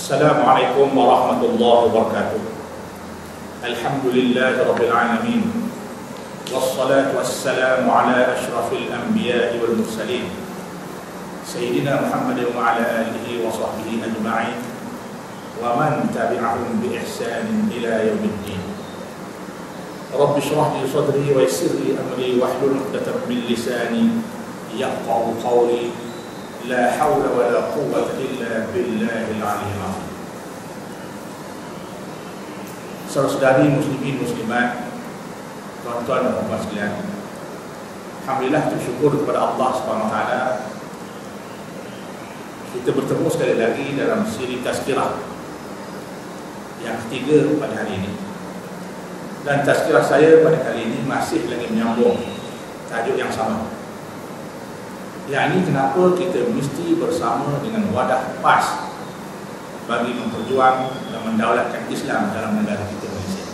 Assalamualaikum warahmatullahi wabarakatuh. Alhamdulillahi rabbil alamin. Wassalatu wassalamu ala asyrafil anbiya'i wal mursalin Sayyidina Muhammadin wa ala alihi wa sahbihi ajma'in wa man tabi'ahum bi ihsanin ila yaumiddin. Rabbi shrah li sadri wa yassir li amri wahlul 'uqdatam min lisani yafqahu qawli. La hawla wa la quwwata illa billahil aliyyil azim. Saudara-saudari muslimin muslimat, tuan-tuan dan puan sekalian, alhamdulillah, bersyukur kepada Allah Subhanahu wa taala. Kita bertemu sekali lagi dalam siri tazkirah yang ketiga pada hari ini. Dan tazkirah saya pada kali ini masih lagi menyambung tajuk yang sama. Yang ini kenapa kita mesti bersama dengan wadah PAS bagi memperjuang dan mendaulatkan Islam dalam negara kita Malaysia.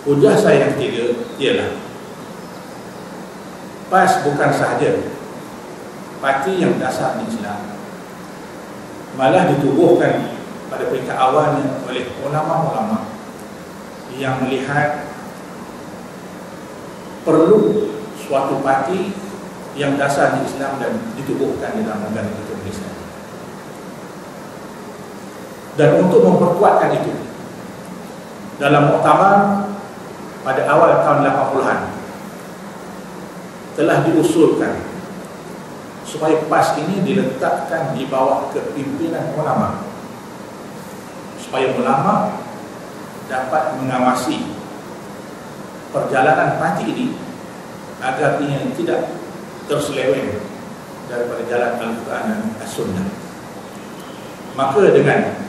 Hujah saya yang ketiga ialah PAS bukan sahaja parti yang dasar di Islam, malah ditubuhkan pada peringkat awalnya oleh ulama-ulama yang melihat perlu suatu parti yang dasar di Islam dan ditubuhkan di dalam negara kita Malaysia. Dan untuk memperkuatkan itu, dalam muktamar pada awal tahun 80-an telah diusulkan supaya PAS ini diletakkan di bawah kepimpinan ulama, supaya ulama dapat mengawasi perjalanan parti ini agar ia tidak terseleweng daripada jalan Al-Quran dan As-Sunnah. Maka dengan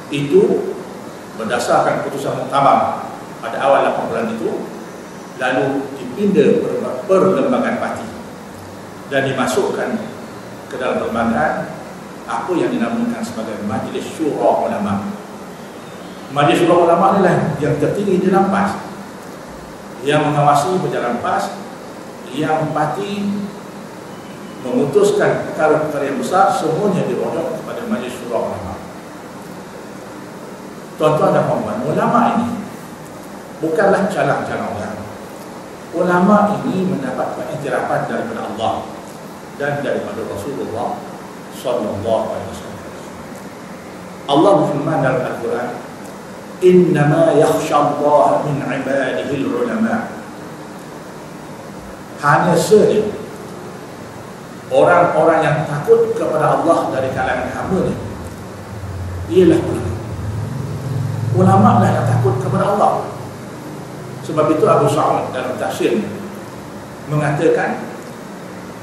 itu, berdasarkan keputusan muktamar pada awal 80-an itu, lalu dipindah perlembagaan parti dan dimasukkan ke dalam perlembagaan apa yang dinamakan sebagai Majlis Syura Ulama. Majlis Syura Ulama adalah yang tertinggi dalam PAS, yang mengawasi berjalan PAS, yang parti memutuskan perkara-perkara yang besar, semuanya dirodok kepada Majlis Syura Ulama. Tuan-tuan dan puan-puan, ulama ini bukanlah calang-calang orang. Ulama ini mendapat pengiktirafan daripada Allah dan daripada Rasulullah sallallahu alaihi wasallam. Allah berfirman dalam Al-Quran, "Innama yakhshallaha min 'ibadihi al-ulama." Hanya saja orang-orang yang takut kepada Allah dari kalangan hamba-Nya ialah ulama. Ulama lah yang takut kepada Allah. Sebab itu Abu Sa'ud dalam tafsir mengatakan,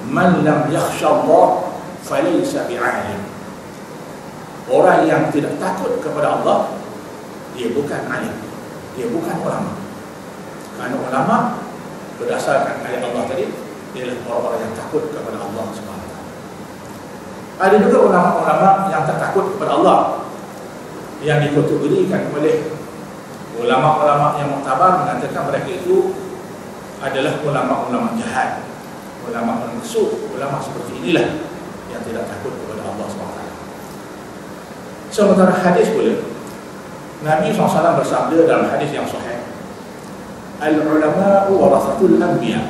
"Man lam yakhsha Allah falaysa bi'alim." Orang yang tidak takut kepada Allah, dia bukan alim, dia bukan ulama. Kerana ulama berdasarkan ayat Allah tadi ialah orang-orang yang takut kepada Allah SWT. Ada juga ulama-ulama yang tak takut kepada Allah, yang dikategorikan oleh ulama-ulama yang muktabar mengatakan mereka itu adalah ulama-ulama jahat, ulama musuh. Ulama seperti inilah yang tidak takut kepada Allah SWT. Sementara hadis pula, Nabi SAW bersabda dalam hadis yang sahih, "Al-ulama'u warathatul anbiya."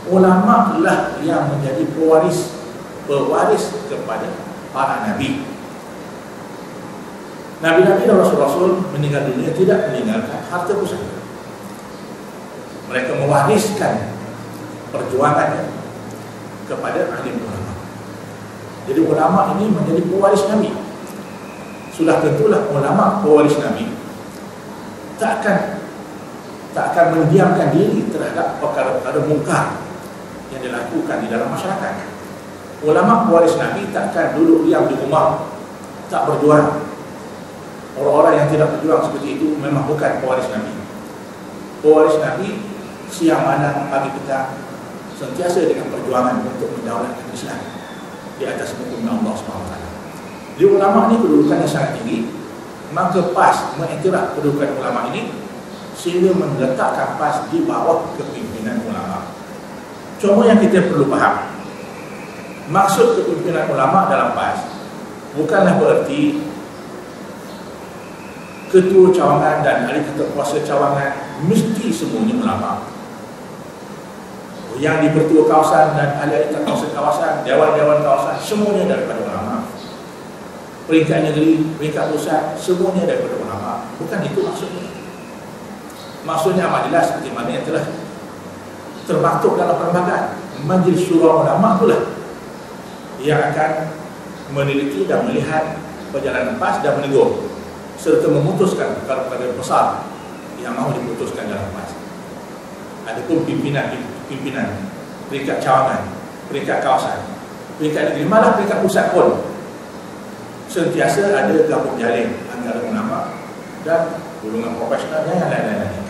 Ulama lah yang menjadi pewaris kepada para nabi. Nabi-nabi dan rasul-rasul meninggal dunia tidak meninggalkan harta pusaka. Mereka mewariskan perjuangannya kepada alim ulama. Jadi ulama ini menjadi pewaris nabi. Sudah tentulah ulama pewaris nabi takkan mendiamkan diri terhadap perkara-perkara mungkar yang dilakukan di dalam masyarakat. Ulama pewaris Nabi takkan duduk diam di rumah tak berjuang. Orang-orang yang tidak berjuang seperti itu memang bukan pewaris Nabi. Pewaris Nabi siang malam pagi petang sentiasa dengan perjuangan untuk mendaulatkan Islam di atas hukum Allah SWT. Di ulama ini kedudukannya sangat tinggi, maka PAS mengiktiraf kedudukan ulama ini sehingga meletakkan PAS di bawah kepimpinan ulama. Cuma yang kita perlu faham, maksud kepimpinan ulama dalam PAS bukanlah bererti ketua cawangan dan ahli ketua cawangan mesti semuanya ulama. Yang di bertua kawasan dan ahli kawasan, dewan-dewan kawasan, semuanya daripada ulama. Peringkat negeri, peringkat pusat, semuanya daripada ulama. Bukan itu maksudnya. Maksudnya amat jelas seperti mana yang telah termaktub dalam perlembagaan. Majlis Syura Ulama itulah yang akan meneliti dan melihat perjalanan PAS dan menegur serta memutuskan perkara-perkara besar yang mahu diputuskan dalam PAS. Adapun pimpinan peringkat cawangan, peringkat kawasan, peringkat negeri, malah peringkat pusat pun sentiasa ada gabung jalin antara ulama dan golongan profesional dan yang lain-lain.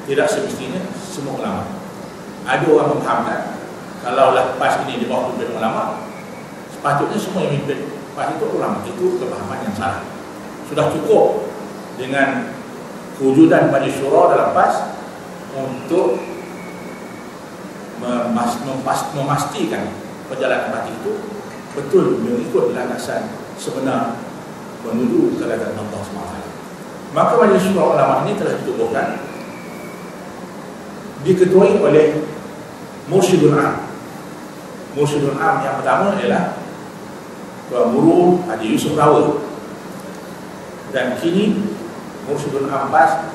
Tidak semestinya semua ulama. Ada orang memahamkan kalaulah PAS ini di bawah pimpinan ulama, sepatutnya semua yang memimpin PAS itu ulama. Itu kepahaman yang salah. Sudah cukup dengan kewujudan Majlis Syura dalam PAS untuk memastikan perjalanan parti itu betul mengikut landasan sebenar menuju ke hadapan Allah SWT. Maka Majlis Syura Ulama ini telah ditubuhkan, diketuai oleh Mursyidul Am. Mursyidul Am yang pertama ialah Tuan Guru Haji Yusuf Rawa, dan kini Mursyidul Am PAS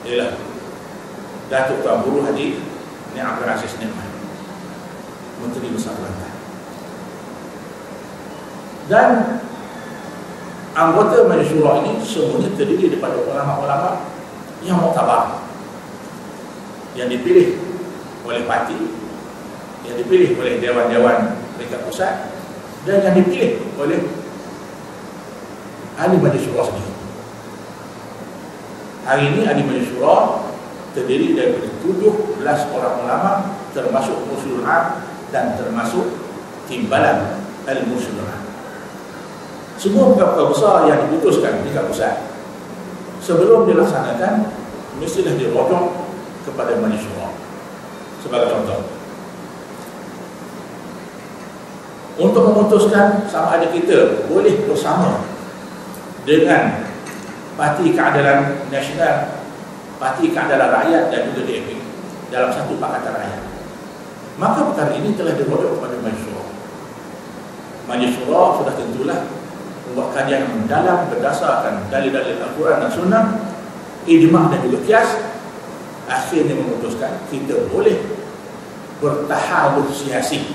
ialah Datuk Tuan Guru Haji Ni Abdul Aziz Nikmat, Menteri Besar Kelantan. Dan anggota Majlis Syura ini semuanya terdiri daripada ulama-ulama yang muktabar, yang dipilih oleh parti, yang dipilih oleh dewan-dewan peringkat pusat, dan yang dipilih oleh ahli Majlis Syura sendiri. Hari ini ahli Majlis Syura terdiri daripada 17 orang ulama, termasuk Mursyidul Am dan termasuk timbalan Al-Mursyidul Am. Semua perkara besar yang diputuskan di pusat sebelum dilaksanakan mestilah dirujuk kepada Majlis Syura. Sebagai contoh, untuk memutuskan sama ada kita boleh bersama dengan Parti Keadilan Nasional, Parti Keadilan Rakyat dan juga DAP dalam satu Pakatan Rakyat, maka perkara ini telah dirujuk kepada Majlis Syura. Majlis Syura sudah tentulah membuat kajian yang mendalam berdasarkan dalil-dalil Al-Quran dan Sunnah, ijma' dan juga qiyas. Akhirnya memutuskan kita boleh bertahaluf siasi,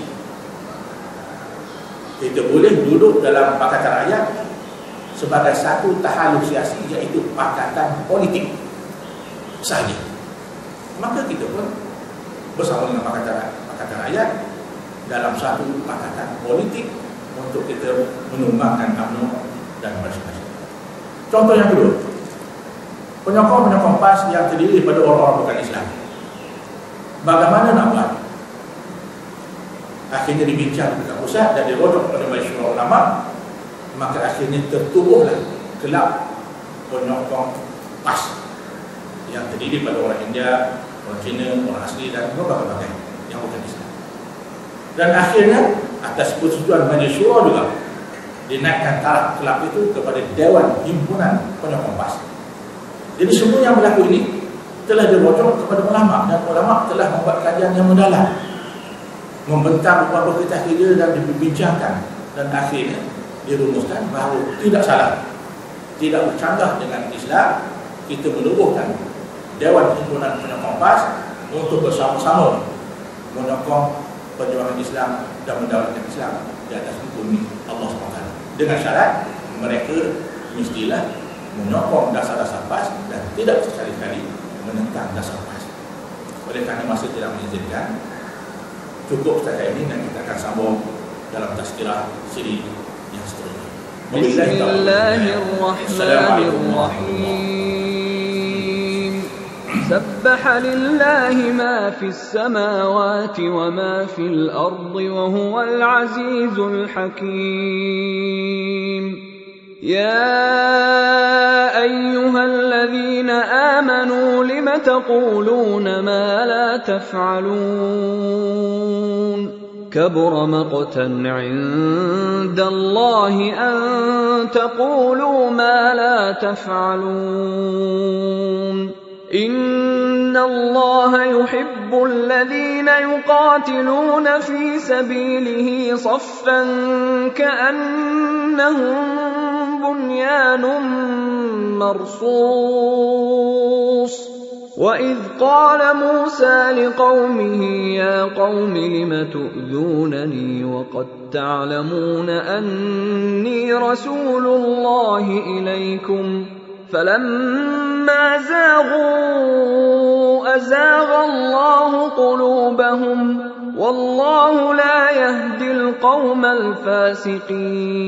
kita boleh duduk dalam Pakatan Rakyat sebagai satu tahaluf siasi, iaitu pakatan politik sahaja. Maka kita pun bersama dengan Pakatan Rakyat dalam satu pakatan politik untuk kita menumbangkan UMNO dan masing-masing. Contoh yang kedua, penyokong-penyokong PAS yang terdiri daripada orang-orang bukan Islam. Bagaimana nak buat? Akhirnya dibincang dekat pusat dan dirodok pada Majlis Syura Ulama. Maka akhirnya tertubuhlah kelab penyokong PAS yang terdiri daripada orang India, orang Cina, orang asli dan berbagai-bagai yang bukan Islam. Dan akhirnya atas persetujuan Majlis Syura juga dinaikkan taraf kelab itu kepada Dewan Himpunan Penyokong PAS. Jadi semua yang berlaku ini telah dirujuk kepada ulama, dan ulama telah membuat kajian yang mendalam, membentang beberapa kitab kerja dan dibincangkan, dan akhirnya dirumuskan bahawa tidak salah, tidak bercanggah dengan Islam kita menubuhkan Dewan Himpunan Penyokong PAS untuk bersama-sama menyokong perjuangan Islam dan mendaulatkan Islam di atas hukum Allah SWT, dengan syarat mereka mestilah menyokong dasar-dasar PAS dan tidak sekali-kali menentang dasar PAS. Oleh kerana masa tidak mengizinkan, cukup setakat ini dan kita akan sambung dalam tazkirah siri yang seterusnya. Bismillahirrahmanirrahim. سبح لله ما في السماوات وما في الأرض وهو العزيز الحكيم. يا أيها الذين آمنوا لم تقولون ما لا تفعلون كبر مقتا عند الله أن تقولوا ما لا تفعلون إن الله يحب الذين يقاتلون في سبيله صفا كأنهم بنيان مرصوص وإذ قال موسى لقومه يا قوم لم تؤذونني وقد تعلمون أني رسول الله إليكم فلما زاغوا أزاغ الله قلوبهم والله لا يهدي القوم الفاسقين.